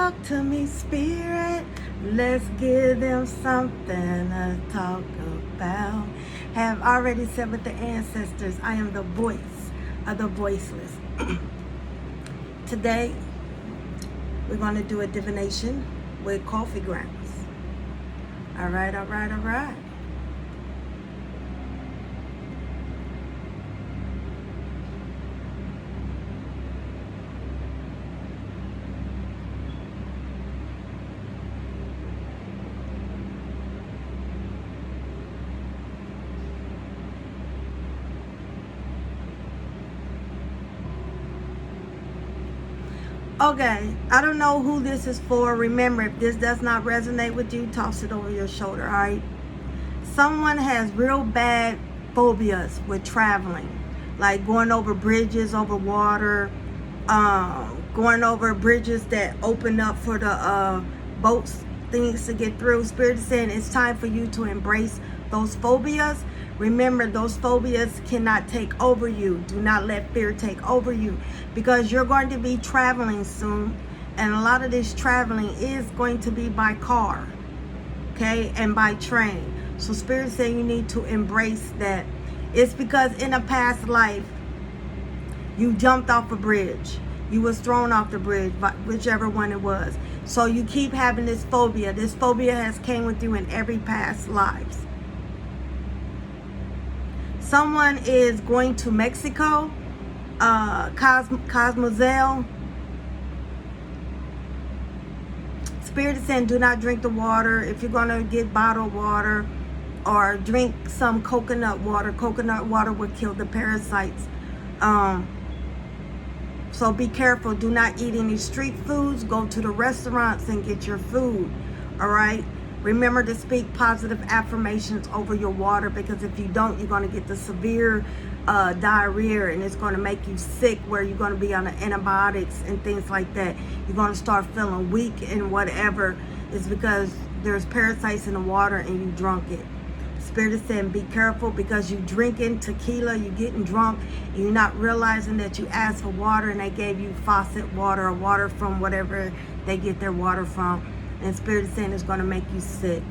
Talk to me, Spirit. Let's give them something to talk about. Have already said with the ancestors, I am the voice of the voiceless. Today, we're going to do a divination with coffee grounds. All right, all right, all right. Okay, I don't know who this is for. Remember, if this does not resonate with you, toss it over your shoulder, all right? Someone has real bad phobias with traveling, like going over bridges, over water, going over bridges that open up for the boats, things to get through. Spirit is saying it's time for you to embrace those phobias. Remember, those phobias cannot take over you. Do not let fear take over you, because you're going to be traveling soon, and a lot of this traveling is going to be by car, okay, and by train. So Spirit is saying you need to embrace that. It's because in a past life, you jumped off a bridge. You was thrown off the bridge, whichever one it was. So you keep having this phobia. This phobia has came with you in every past lives. Someone is going to Mexico, Cozumel. Spirit is saying do not drink the water. If you're going to get bottled water or drink some coconut water will kill the parasites. So be careful. Do not eat any street foods. Go to the restaurants and get your food. All right. Remember to speak positive affirmations over your water, because if you don't, you're going to get the severe diarrhea, and it's going to make you sick, where you're going to be on the antibiotics and things like that. You're going to start feeling weak and whatever. It's because there's parasites in the water and you drunk it. Spirit is saying be careful, because you drinking tequila, you getting drunk, and you're not realizing that you asked for water and they gave you faucet water or water from whatever they get their water from. And Spirit is saying it's going to make you sick.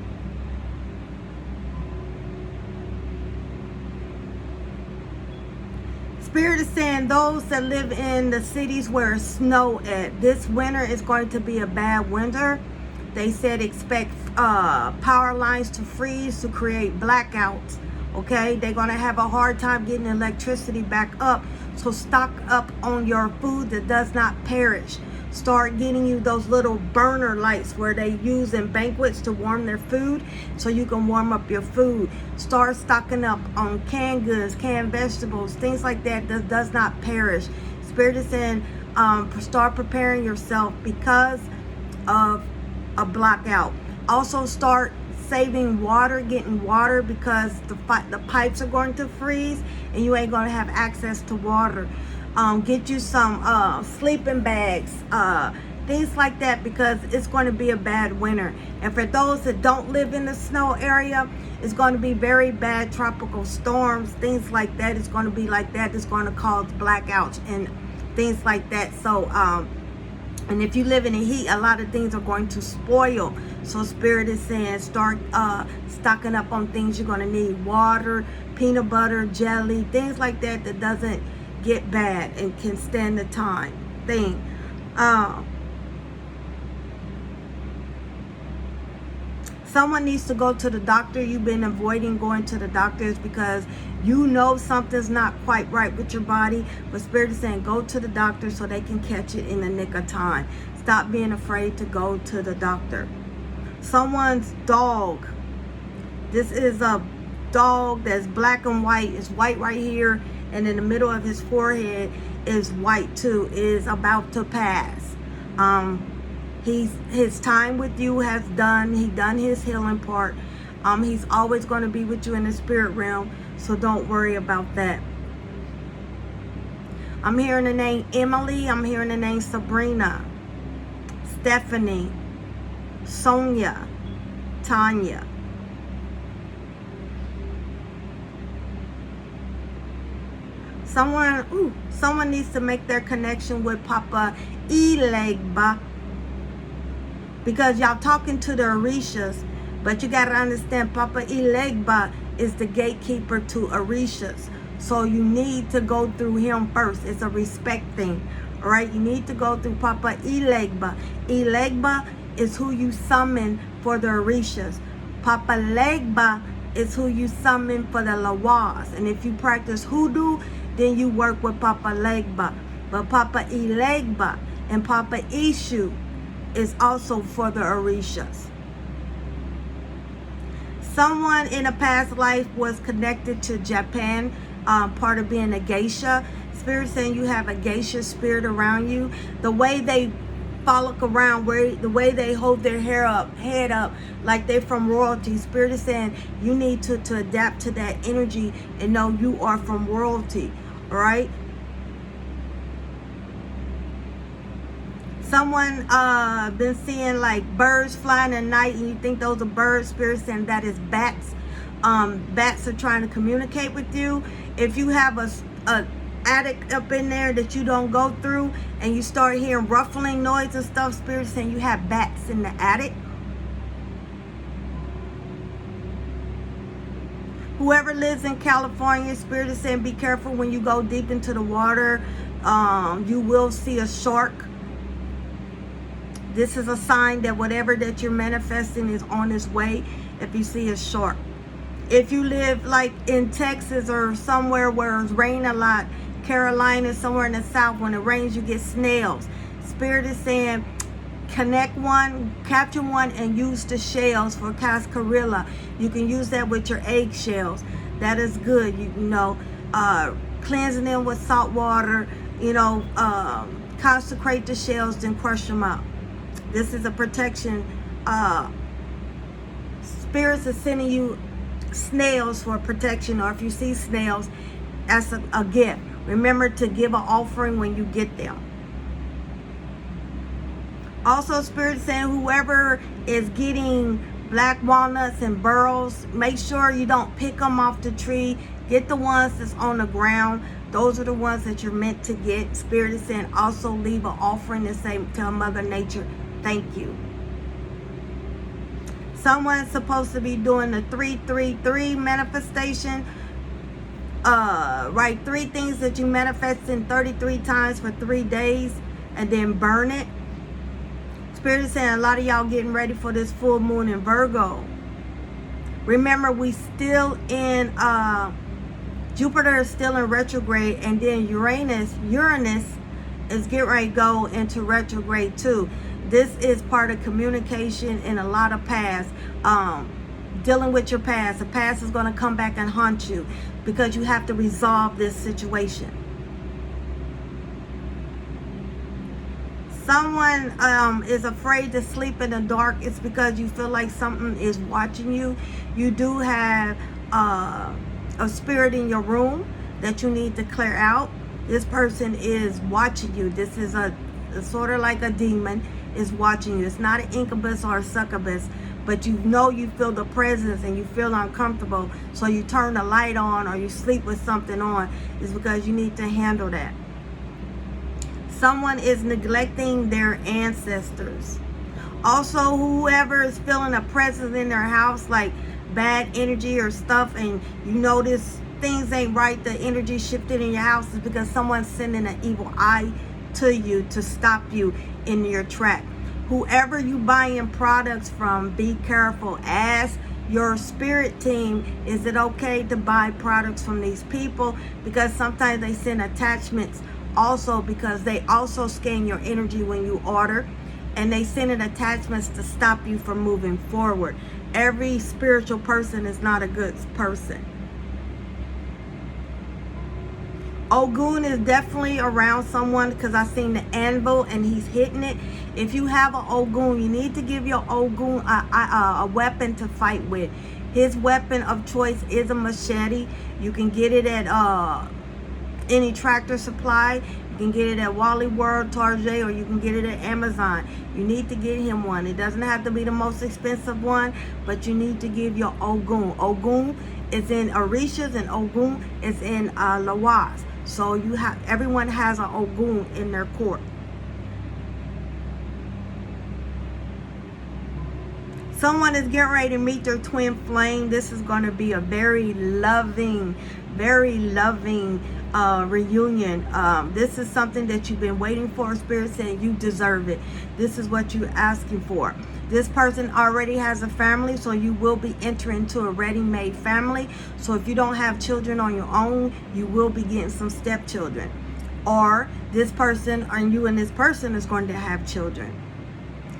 Spirit is saying those that live in the cities where it's snow at, this winter is going to be a bad winter. They said expect power lines to freeze, to create blackouts. Okay, they're going to have a hard time getting electricity back up. So stock up on your food that does not perish. Start getting you those little burner lights where they use in banquets to warm their food, so you can warm up your food. Start stocking up on canned goods, canned vegetables, things like that does not perish. Spirit is saying start preparing yourself because of a blackout. Also start saving water, getting water, because the pipes are going to freeze and you ain't going to have access to water. Get you some sleeping bags, things like that, because it's going to be a bad winter. And for those that don't live in the snow area, it's going to be very bad tropical storms, things like that. It's going to be like that. It's going to cause blackouts and things like that. So and if you live in the heat, a lot of things are going to spoil. So Spirit is saying start stocking up on things you're going to need. Water, peanut butter, jelly, things like that that doesn't get bad and can stand the time thing. Someone needs to go to the doctor. You've been avoiding going to the doctors because you know something's not quite right with your body, but Spirit is saying go to the doctor so they can catch it in the nick of time. Stop being afraid to go to the doctor. Someone's dog, this is a dog that's black and white. It's white right here, and in the middle of his forehead is white too, is about to pass. His time with you has done. He done his healing part. He's always going to be with you in the spirit realm, so don't worry about that. I'm hearing the name Emily. I'm hearing the name Sabrina, Stephanie, Sonia, Tanya. Someone needs to make their connection with Papa Ilegba. because y'all talking to the Orishas, but you got to understand Papa Elegba is the gatekeeper to Orishas. So you need to go through him first. It's a respect thing. All right, you need to go through Papa Elegba. Elegba is who you summon for the Orishas. Papa Legba is who you summon for the Lawas. And if you practice hoodoo, then you work with Papa Legba. But Papa Elegba and Papa Ishu is also for the Orishas. Someone in a past life was connected to Japan, part of being a geisha. Spirit saying you have a geisha spirit around you. The way they frolic around, the way they hold their head up, like they're from royalty. Spirit is saying you need to adapt to that energy and know you are from royalty. All right. Someone been seeing like birds flying at night, and you think those are birds. Spirit saying that is bats. Bats are trying to communicate with you. If you have a attic up in there that you don't go through, and you start hearing ruffling noise and stuff, Spirit saying you have bats in the attic. Whoever lives in California, Spirit is saying be careful when you go deep into the water. You will see a shark. This is a sign that whatever that you're manifesting is on its way if you see a shark. If you live like in Texas or somewhere where it's raining a lot, Carolina, somewhere in the south, when it rains you get snails. Spirit is saying connect one, capture one, and use the shells for cascarilla. You can use that with your eggshells. That is good. You know, cleansing them with salt water. You know, consecrate the shells, then crush them out. This is a protection. Spirits are sending you snails for protection, or if you see snails, that's a gift. Remember to give an offering when you get them. Also, Spirit saying whoever is getting black walnuts and burls, make sure you don't pick them off the tree. Get the ones that's on the ground. Those are the ones that you're meant to get. Spirit is saying also leave an offering and say, tell Mother Nature, thank you. Someone's supposed to be doing the 333 manifestation. Write 3 things that you manifest in 33 times for 3 days and then burn it. Spirit is saying a lot of y'all getting ready for this full moon in Virgo. Remember, we still in Jupiter is still in retrograde, and then Uranus is getting ready to go into retrograde too. This is part of communication and a lot of past. Dealing with your past. The past is going to come back and haunt you because you have to resolve this situation. Someone is afraid to sleep in the dark. It's because you feel like something is watching you. You do have a spirit in your room that you need to clear out. This person is watching you. This is a sort of like a demon is watching you. It's not an incubus or a succubus, but you know you feel the presence and you feel uncomfortable, so you turn the light on or you sleep with something on. It's because you need to handle that. Someone is neglecting their ancestors. Also, whoever is feeling a presence in their house, like bad energy or stuff, and you notice things ain't right, the energy shifted in your house, is because someone's sending an evil eye to you to stop you in your track. Whoever you buying products from, be careful. Ask your spirit team, is it okay to buy products from these people? Because sometimes they send attachments also, because they also scan your energy when you order, and they send in attachments to stop you from moving forward. Every spiritual person is not a good person. Ogun is definitely around someone, because I seen the anvil and he's hitting it. If you have an Ogun, you need to give your Ogun a weapon to fight with. His weapon of choice is a machete. You can get it at any Tractor Supply. You can get it at Wally World, Target, or you can get it at Amazon. You need to get him one. It doesn't have to be the most expensive one, but you need to give your Ogun. Ogun is in Orishas and Ogun is in Lawas. So you have, everyone has an Ogun in their court. Someone is getting ready to meet their twin flame. This is going to be a very loving reunion. This is something that you've been waiting for. Spirit saying you deserve it. This is what you're asking for. This person already has a family, so you will be entering into a ready-made family. So if you don't have children on your own, you will be getting some stepchildren. Or this person, or you and this person is going to have children.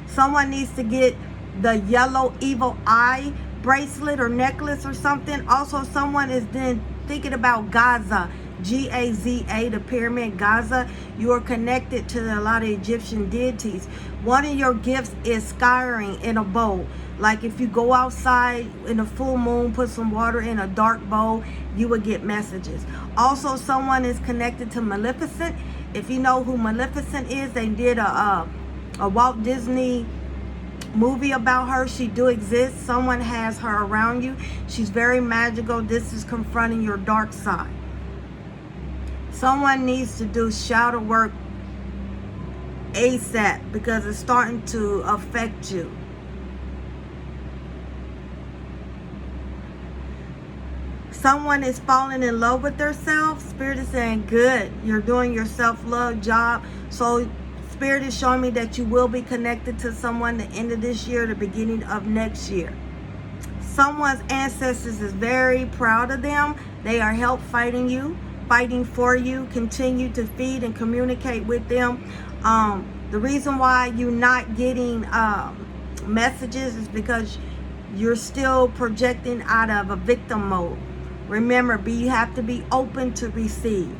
Someone needs to get the yellow evil eye bracelet or necklace or something. Also, someone is then thinking about Gaza, Gaza, the pyramid Gaza. You are connected to a lot of Egyptian deities. One of your gifts is scrying in a bowl. Like if you go outside in a full moon, put some water in a dark bowl, you will get messages. Also, someone is connected to Maleficent. If you know who Maleficent is, they did a Walt Disney movie about her. She do exist. Someone has her around you. She's very magical. This is confronting your dark side. Someone needs to do shadow work ASAP because it's starting to affect you. Someone is falling in love with themselves. Spirit is saying, good, you're doing your self-love job. So Spirit is showing me that you will be connected to someone the end of this year, the beginning of next year. Someone's ancestors is very proud of them. They are help fighting you, fighting for you. Continue to feed and communicate with them. The reason why you're not getting messages is because you're still projecting out of a victim mode. Remember, you have to be open to receive.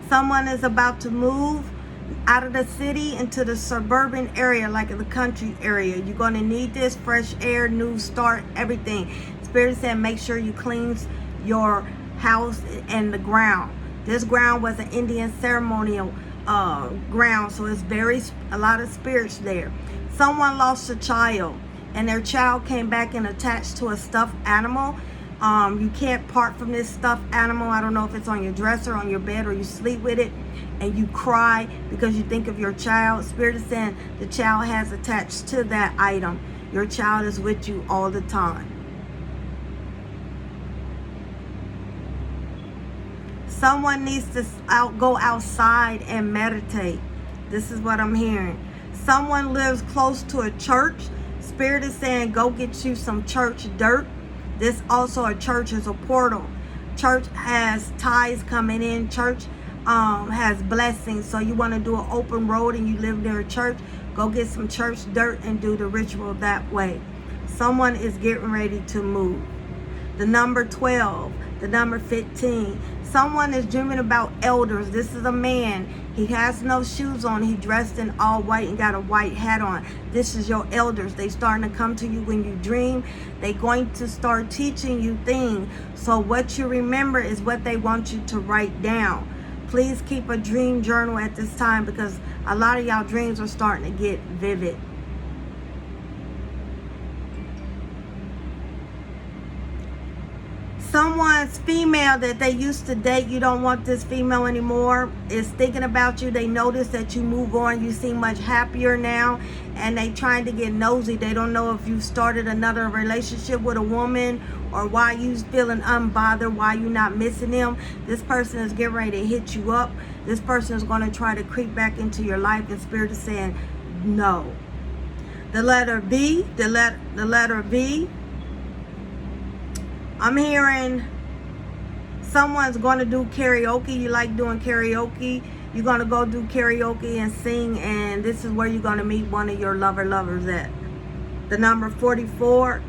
Someone is about to move out of the city into the suburban area, like the country area. You're going to need this fresh air, new start, everything. Spirit said make sure you cleanse your house and the ground. This ground was an Indian ceremonial ground, so it's a lot of spirits there. Someone lost a child, and their child came back and attached to a stuffed animal. You can't part from this stuffed animal. I don't know if it's on your dresser, on your bed, or you sleep with it, and you cry because you think of your child. Spirit is saying the child has attached to that item. Your child is with you all the time. Someone needs to go outside and meditate. This is what I'm hearing. Someone lives close to a church. Spirit is saying go get you some church dirt. This also, a church is a portal. Church has ties coming in. Church has blessings. So you want to do an open road and you live near a church, go get some church dirt and do the ritual that way. Someone is getting ready to move. The number 12, the number 15. Someone is dreaming about elders. This is a man. He has no shoes on. He dressed in all white and got a white hat on. This is your elders. They starting to come to you when you dream. They going to start teaching you things. So what you remember is what they want you to write down. Please keep a dream journal at this time because a lot of y'all dreams are starting to get vivid. Someone's female that they used to date, you don't want this female anymore, is thinking about you. They notice that you move on. You seem much happier now, and they trying to get nosy. They don't know if you started another relationship with a woman or why you feeling unbothered, why you not missing them. This person is getting ready to hit you up. This person is going to try to creep back into your life, and Spirit is saying no. The letter V, the letter V. I'm hearing someone's going to do karaoke. You like doing karaoke. You're going to go do karaoke and sing, and this is where you're going to meet one of your lovers at. The number 44.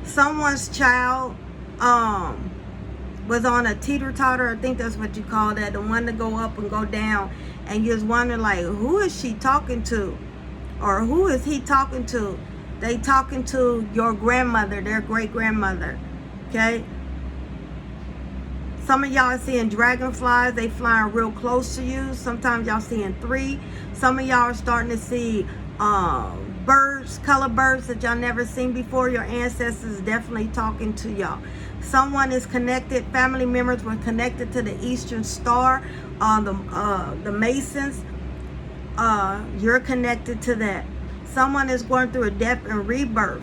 Someone's child was on a teeter-totter. I think that's what you call that. The one to go up and go down. And you're just wondering, like, who is she talking to? Or who is he talking to? They talking to your grandmother, their great-grandmother, okay? Some of y'all are seeing dragonflies. They flying real close to you. Sometimes y'all seeing 3. Some of y'all are starting to see birds, color birds that y'all never seen before. Your ancestors definitely talking to y'all. Someone is connected. Family members were connected to the Eastern Star, the Masons. you're connected to that. Someone is going through a death and rebirth.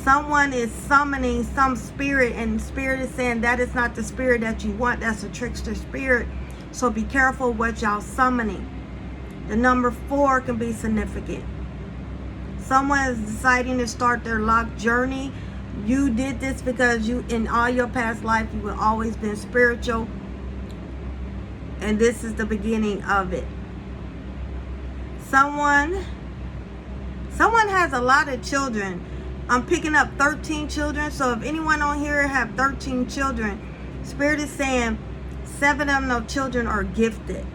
Someone is summoning some spirit, and spirit is saying that is not the spirit that you want. That's a trickster spirit. So be careful what y'all summoning. The number 4 can be significant. Someone is deciding to start their locked journey. You did this because you, in all your past life, you have always been spiritual. And this is the beginning of it. Someone has a lot of children. I'm picking up 13 children. So if anyone on here have 13 children, Spirit is saying 7 of those children are gifted.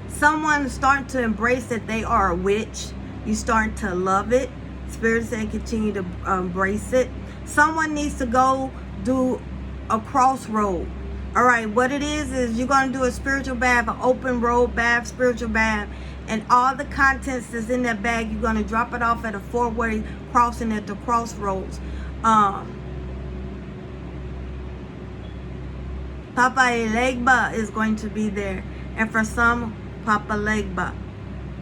Someone is starting to embrace that they are a witch. You starting to love it. Spirit is saying continue to embrace it. Someone needs to go do a crossroad. All right, what it is you're going to do a spiritual bath, an open road bath, spiritual bath, and all the contents that's in that bag, you're going to drop it off at a 4-way crossing at the crossroads. Papa Legba is going to be there. And for some, Papa Legba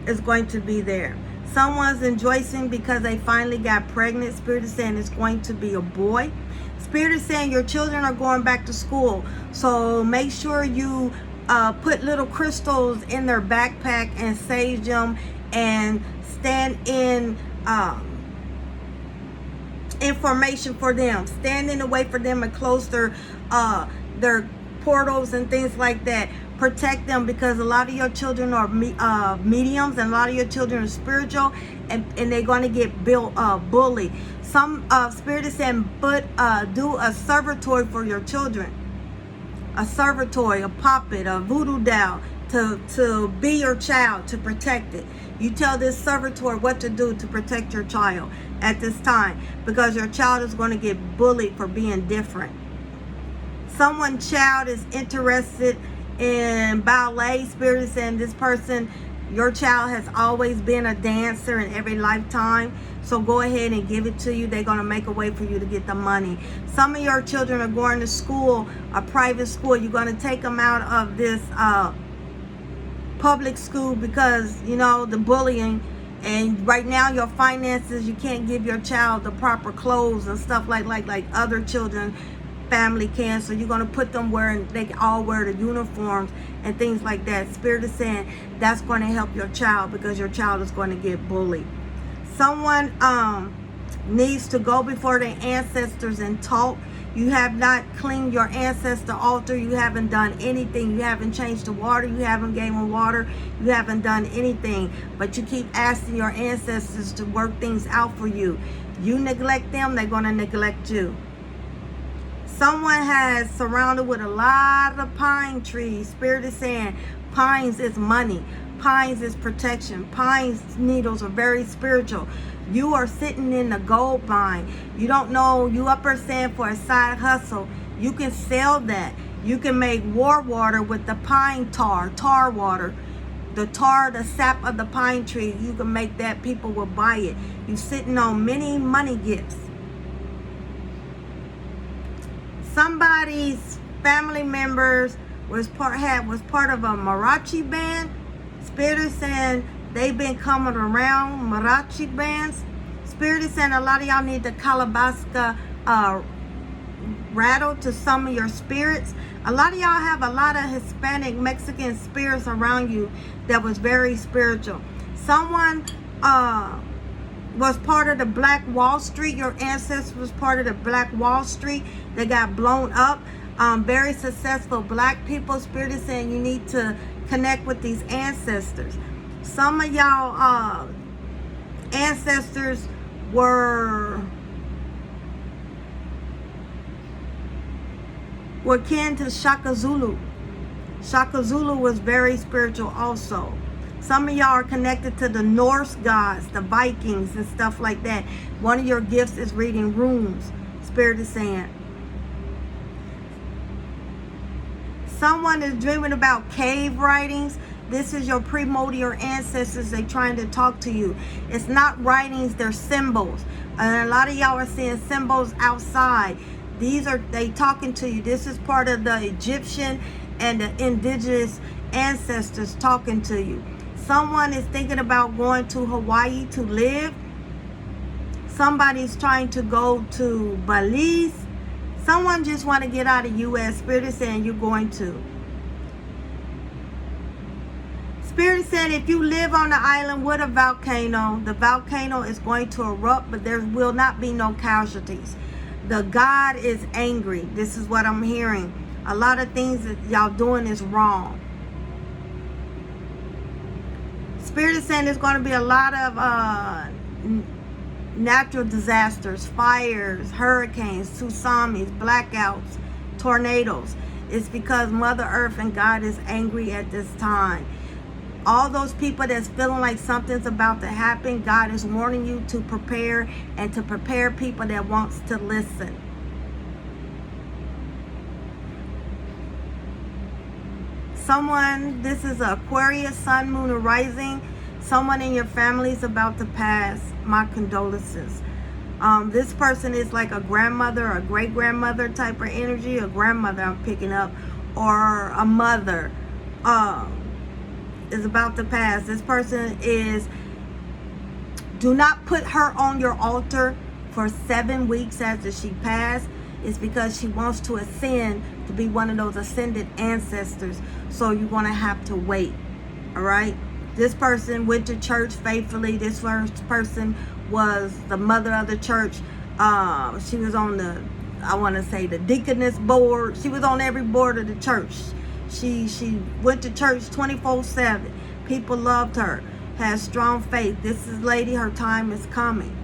is going to be there. Someone's rejoicing because they finally got pregnant. Spirit is saying it's going to be a boy. Spirit is saying your children are going back to school. So make sure you put little crystals in their backpack and sage them and stand in information for them. Stand in the way for them and close their portals and things like that. Protect them, because a lot of your children are mediums, and a lot of your children are spiritual, and they're going to get bullied. Some Spirit is saying, but do a servitory for your children. A servitory, a puppet, a voodoo doll to be your child, to protect it. You tell this servitor what to do to protect your child at this time, because your child is going to get bullied for being different. Someone's child is interested in ballet. Spirit is saying this person, your child has always been a dancer in every lifetime. So go ahead and give it to you. They're going to make a way for you to get the money. Some of your children are going to school, a private school. You're going to take them out of this public school because, you know, the bullying. And right now your finances, you can't give your child the proper clothes and stuff like other children family can. So you're going to put them wearing, they all wear the uniforms and things like that. Spirit is saying that's going to help your child, because your child is going to get bullied. Someone needs to go before their ancestors and talk. You have not cleaned your ancestor altar. You haven't done anything. You haven't changed the water. You haven't gave them water. You haven't done anything. But you keep asking your ancestors to work things out for you. You neglect them, they're going to neglect you. Someone has surrounded with a lot of pine trees. Spirit is saying pines is money. Pines is protection. Pines needles are very spiritual. You are sitting in the gold mine. You don't know, you up there saying for a side hustle. You can sell that. You can make war water with the pine tar water. The tar, the sap of the pine tree, you can make that. People will buy it. You're sitting on many money gifts. Somebody's family members was part of a mariachi band. Spirit is saying they've been coming around mariachi bands. Spirit is saying a lot of y'all need the Calabasca rattle to summon your spirits. A lot of y'all have a lot of Hispanic, Mexican spirits around you that was very spiritual. Someone was part of the Black Wall Street. Your ancestor was part of the Black Wall Street that got blown up. Very successful black people. Spirit is saying you need to connect with these ancestors. Some of y'all ancestors were kin to Shaka Zulu. Shaka Zulu was very spiritual also. Some of y'all are connected to the Norse gods, the Vikings and stuff like that. One of your gifts is reading runes. Spirit is saying. Someone is dreaming about cave writings. This is your primordial ancestors. They're trying to talk to you. It's not writings, they're symbols. And a lot of y'all are seeing symbols outside. They talking to you. This is part of the Egyptian and the indigenous ancestors talking to you. Someone is thinking about going to Hawaii to live. Somebody's trying to go to Belize. Someone just want to get out of U.S. Spirit is saying you're going to. Spirit is saying if you live on the island with a volcano, the volcano is going to erupt, but there will not be no casualties. The God is angry. This is what I'm hearing. A lot of things that y'all doing is wrong. Spirit is saying there's going to be a lot of natural disasters, fires, hurricanes, tsunamis, blackouts, tornadoes. It's because Mother Earth and God is angry at this time. All those people that's feeling like something's about to happen, God is warning you to prepare, and to prepare people that wants to listen. Someone, this is Aquarius, Sun, Moon, or Rising. Someone in your family is about to pass. My condolences. This person is like a grandmother or great-grandmother type of energy. A grandmother I'm picking up, or a mother is about to pass. This person is, do not put her on your altar for 7 weeks after she passed. It's because she wants to ascend to be one of those ascended ancestors. So you're going to have to wait. All right. This person went to church faithfully. This first person was the mother of the church. She was on the, I want to say, the deaconess board. She was on every board of the church. She went to church 24/7. People loved her. Has strong faith. This is lady, her time is coming.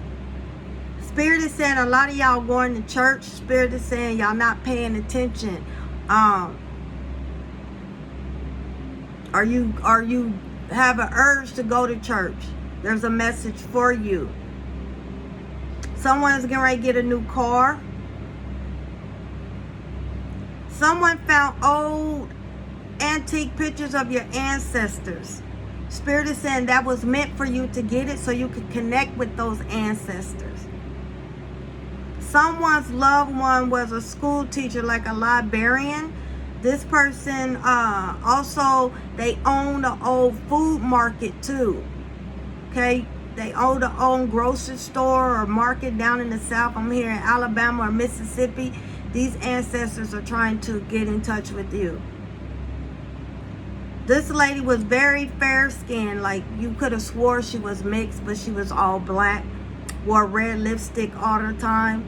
Spirit is saying a lot of y'all going to church. Spirit is saying y'all not paying attention. Are you have an urge to go to church? There's a message for you. Someone's getting ready to get a new car. Someone found old antique pictures of your ancestors. Spirit is saying that was meant for you to get it so you could connect with those ancestors. Someone's loved one was a school teacher, like a librarian. This person also, they own the old food market too. Okay, they own the own grocery store or market down in the South. I'm here in Alabama or Mississippi. These ancestors are trying to get in touch with you. This lady was very fair skinned, like you could have swore she was mixed, but she was all black. Wore red lipstick all the time.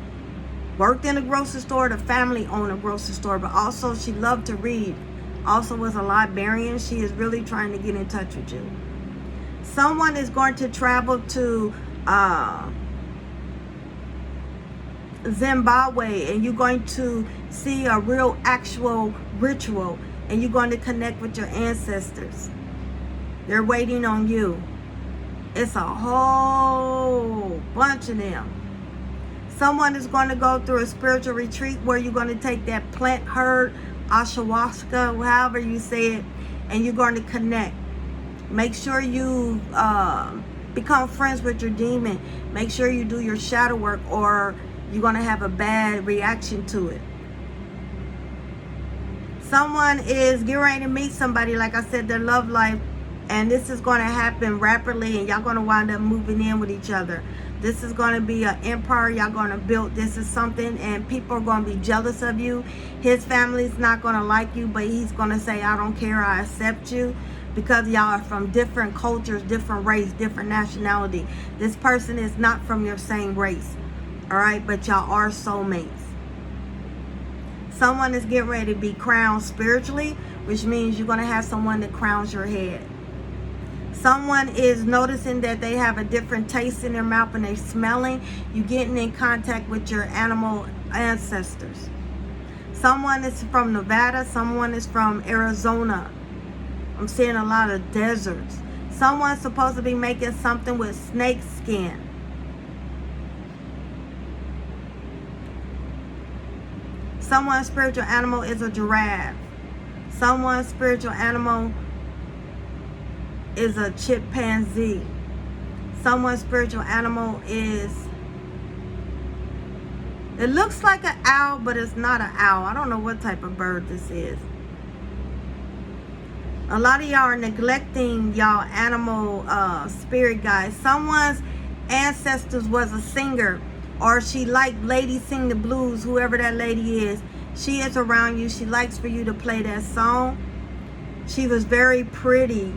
Worked in a grocery store. The family owned a grocery store, but also she loved to read. Also was a librarian. She is really trying to get in touch with you. Someone is going to travel to Zimbabwe, and you're going to see a real actual ritual, and you're going to connect with your ancestors. They're waiting on you. It's a whole bunch of them. Someone is going to go through a spiritual retreat where you're going to take that plant herb, ayahuasca, however you say it, and you're going to connect. Make sure you become friends with your demon. Make sure you do your shadow work, or you're going to have a bad reaction to it. Someone is getting ready to meet somebody, like I said, their love life, and this is going to happen rapidly, and y'all going to wind up moving in with each other. This is going to be an empire y'all going to build. This is something, and people are going to be jealous of you. His family's not going to like you, but he's going to say, I don't care, I accept you, because y'all are from different cultures, different race, different nationality. This person is not from your same race, all right, but y'all are soulmates. Someone is getting ready to be crowned spiritually, which means you're going to have someone that crowns your head. Someone is noticing that they have a different taste in their mouth and they're smelling. You're getting in contact with your animal ancestors. Someone is from Nevada. Someone is from Arizona. I'm seeing a lot of deserts. Someone's supposed to be making something with snake skin. Someone's spiritual animal is a giraffe. Someone's spiritual animal is a chimpanzee. Someone's spiritual animal is It looks like an owl, but it's not an owl. I don't know what type of bird this is. A lot of y'all are neglecting y'all animal spirit guides. Someone's ancestors was a singer, or she liked Lady Sing the Blues, whoever that lady is. She is around you. She likes for you to play that song. She was very pretty.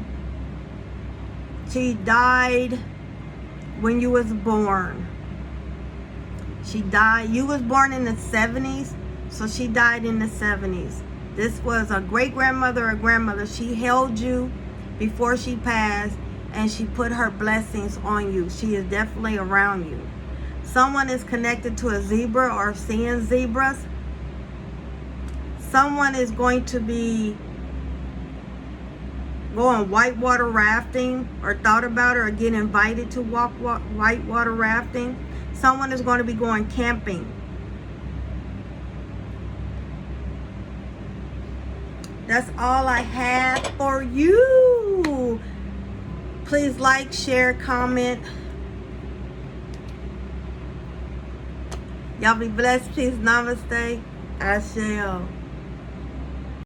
She died when you was born. She died. You was born in the 70s, so she died in the 70s. This was a great-grandmother or grandmother. She held you before she passed, and she put her blessings on you. She is definitely around you. Someone is connected to a zebra or seeing zebras. Someone is going to be going whitewater rafting, or thought about it, or get invited to walk whitewater rafting. Someone is going to be going camping. That's all I have for you. Please like, share, comment. Y'all be blessed. Please, namaste. I shall.